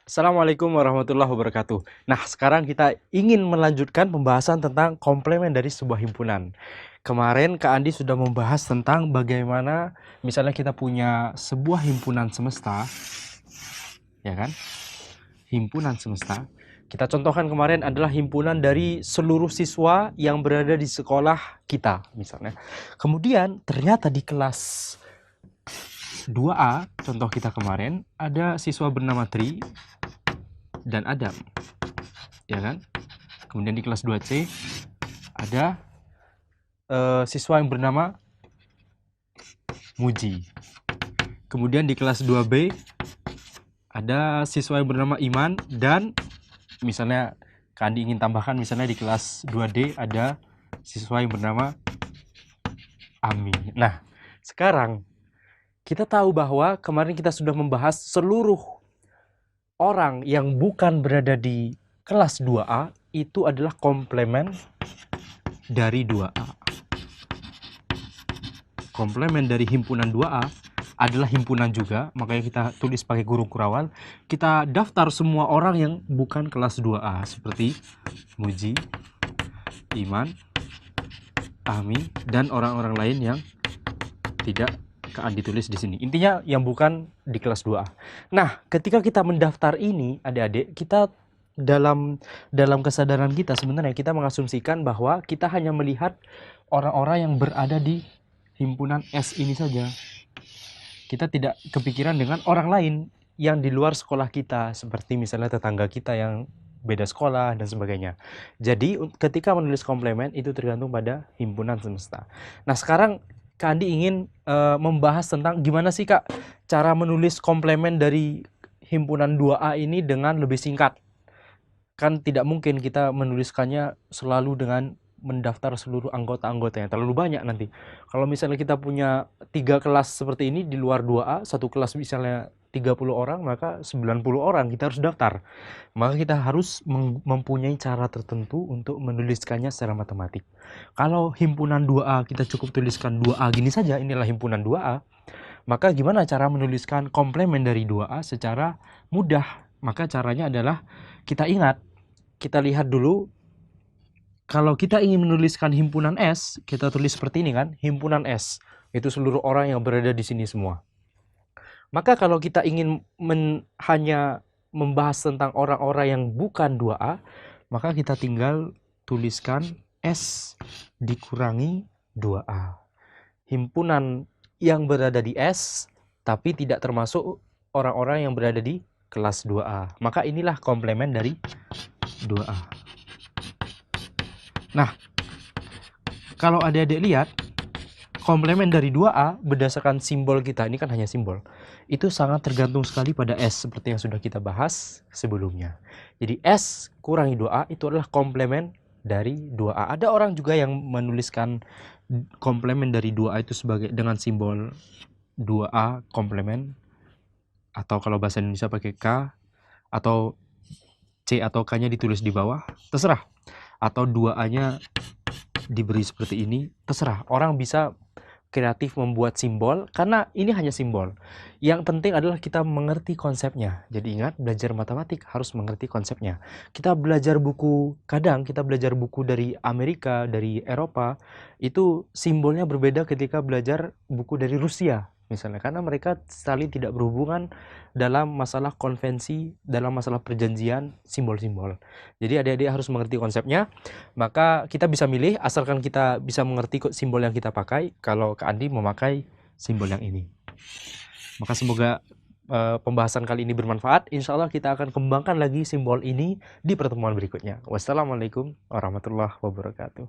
Assalamualaikum warahmatullahi wabarakatuh. Nah, sekarang kita ingin melanjutkan pembahasan tentang komplemen dari sebuah himpunan. Kemarin Kak Andi sudah membahas tentang bagaimana misalnya kita punya sebuah himpunan semesta, ya kan? Himpunan semesta. Kita contohkan kemarin adalah himpunan dari seluruh siswa yang berada di sekolah kita, misalnya. Kemudian ternyata di kelas 2A, contoh kita kemarin, ada siswa bernama Tri dan Adam, ya kan? Kemudian di kelas 2C ada siswa yang bernama Muji. Kemudian di kelas 2B ada siswa yang bernama Iman, dan misalnya Kak Andi ingin tambahkan, misalnya di kelas 2D ada siswa yang bernama Ami. Nah, sekarang kita tahu bahwa kemarin kita sudah membahas seluruh orang yang bukan berada di kelas 2A itu adalah komplemen dari 2A. Komplemen dari himpunan 2A adalah himpunan juga, makanya kita tulis pakai kurung kurawal. Kita daftar semua orang yang bukan kelas 2A seperti Muji, Iman, Ami, dan orang-orang lain yang tidak Kak Andi tulis di sini. Intinya yang bukan di kelas 2A. Nah, ketika kita mendaftar ini, adik-adik, kita dalam kesadaran kita sebenarnya kita mengasumsikan bahwa kita hanya melihat orang-orang yang berada di himpunan S ini saja. Kita tidak kepikiran dengan orang lain yang di luar sekolah kita, seperti misalnya tetangga kita yang beda sekolah dan sebagainya. Jadi ketika menulis komplemen itu tergantung pada himpunan semesta. Nah, sekarang Kak Andi ingin membahas tentang gimana sih Kak cara menulis komplemen dari himpunan 2A ini dengan lebih singkat. Kan tidak mungkin kita menuliskannya selalu dengan mendaftar seluruh anggota-anggotanya, terlalu banyak nanti. Kalau misalnya kita punya 3 kelas seperti ini di luar 2A, satu kelas misalnya 30 orang, maka 90 orang kita harus daftar. Maka kita harus mempunyai cara tertentu untuk menuliskannya secara matematik. Kalau himpunan 2A kita cukup tuliskan 2A gini saja, inilah himpunan 2A, maka gimana cara menuliskan komplemen dari 2A secara mudah? Maka caranya adalah kita ingat, kita lihat dulu, kalau kita ingin menuliskan himpunan S, kita tulis seperti ini kan, himpunan S, itu seluruh orang yang berada di sini semua. Maka kalau kita ingin hanya membahas tentang orang-orang yang bukan 2A, maka kita tinggal tuliskan S dikurangi 2A. Himpunan yang berada di S, tapi tidak termasuk orang-orang yang berada di kelas 2A. Maka inilah komplemen dari 2A. Nah, kalau adik-adik lihat, komplemen dari 2A berdasarkan simbol kita, ini kan hanya simbol, itu sangat tergantung sekali pada S, seperti yang sudah kita bahas sebelumnya. Jadi S kurangi 2A itu adalah komplemen dari 2A. Ada orang juga yang menuliskan komplemen dari 2A itu sebagai dengan simbol 2A komplemen, atau kalau bahasa Indonesia pakai K, atau C atau K-nya ditulis di bawah, terserah. Atau 2A-nya diberi seperti ini, terserah. Orang bisa kreatif membuat simbol, karena ini hanya simbol. Yang penting adalah kita mengerti konsepnya. Jadi ingat, belajar matematik harus mengerti konsepnya. Kita belajar buku, kadang kita belajar buku dari Amerika, dari Eropa, itu simbolnya berbeda ketika belajar buku dari Rusia misalnya, karena mereka saling tidak berhubungan dalam masalah konvensi, dalam masalah perjanjian simbol-simbol. Jadi adik-adik harus mengerti konsepnya. Maka kita bisa milih asalkan kita bisa mengerti simbol yang kita pakai. Kalau Kak Andi memakai simbol yang ini. Maka semoga pembahasan kali ini bermanfaat. Insya Allah kita akan kembangkan lagi simbol ini di pertemuan berikutnya. Wassalamualaikum warahmatullahi wabarakatuh.